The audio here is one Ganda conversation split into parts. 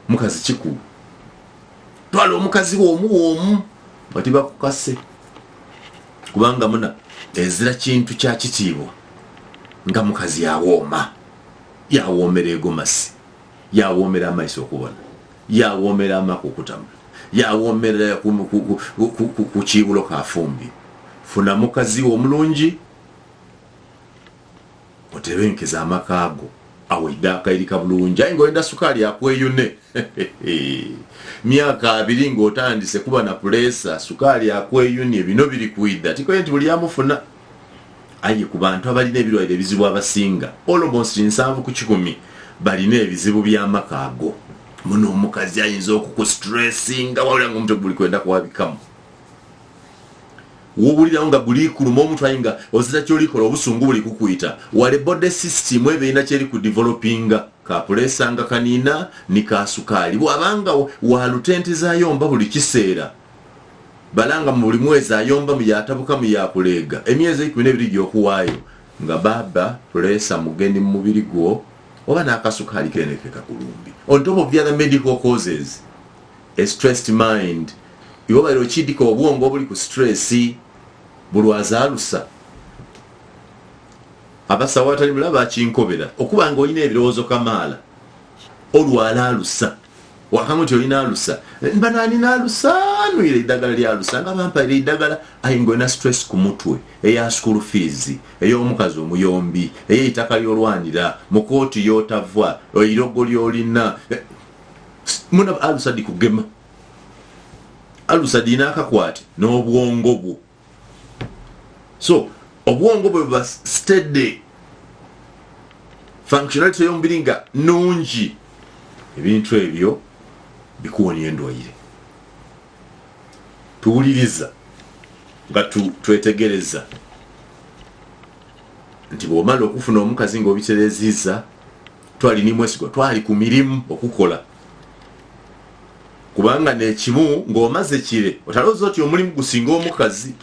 mukazi kikulu twala omukazi womu batiba kukase kubanga muna ezira kintu kya kitiibwa nga mukazi yawoomera egomasi yawoomera amaiso okubona yawoomera amako okutamula yawoomera ku kiibulo kafumbi funa mukazi omulungi otebenkeza amakaago awo iddaaka erika bulungi aye ng'oyenda sukaali akweyune myaka 2 ng'otandise kuba na puleesa sukaali akweyune bino biri kuidda tikoye nti buli amufuna aye ku bantu abalina ebirwaire ebizibu abasinga almost 7 ku 10 balina ebizibu by'amakaago muno omukazi ayinza okukustressinga wawulira ng'omutwe guli kwenda kuwabikamu wobulira nga guli kuluma omuntu ayinga ozira kyolikola obusungu buli kukuyita wale body system ebeina kyeri ku developinga ka pressure nga kanina ni ka sukali bwabanga walutenti zayomba buli kiseera balanga mu buli mwezi ayomba mu yatabuka mu yakulega emyezi 12 gyokuwaayo nga baba pressure mugeni mu mubiri gwo oba nakasukali kenekeka kulumbi on top of the other medical causes a stressed mind yoba ero chidiko obwongo obuli ku stress bulwaza alusa abasawo atali mulaba akinkobera okubanga oyina ebirowoozo kamaala olwala alusa wakamuti oyina alusa mbanani nalusa nwire eddagala lyalusa nga bampaire eddagala ayingo ina stress ku mutwe eya school fees ey'omukazi omuyombi ey'eitaka lyolwanira mu kooti yotavwa eirogo lyolina muna alusa dikugema alusa dina akakwate n'obwongo bwo so obwongo bwe buba steady functionality y'omubiri nga nungi ebintu ebyo bikuwonya endwaire tuwuliriza nga twetegereza nti bw'omala okufuna omukazi ng'obitereziza twalina mwesigo twali ku mirimu okukola kubanga nekimu ng'omaze kire otalooza oti omulimu gusinga omukazi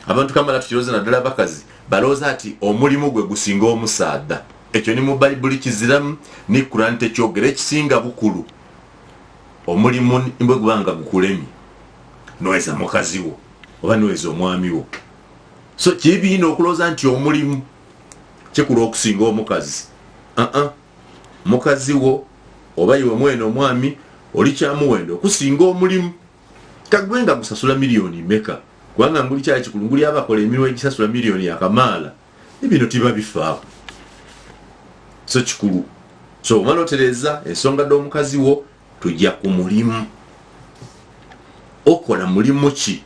abantu kamala tukiroza naddala bakazi balooza ati omulimu gwe gusinga omusaadha ekyo ni mu bayibuli kiziramu ni Kurani tekyogera ekisinga bukulu omulimu mbwe gubanga gukulemi noeza mukazi wo oba noeza omwami wo so kibiina okulooza nti omulimu kikula okusinga omukazi mukazi wo oba iwe mwene omwami oli kyamuwendo okusinga omulimu kagwenga gusasula miliyoni meka kubanga nguli kyali kikulu nguli abakola emirimu egisasula miliyoni yakamaala ebino tiba bifaawo so kikulu so omala otereza ensonga d'omukazi wo tujja ku mulimu okola mulimu ki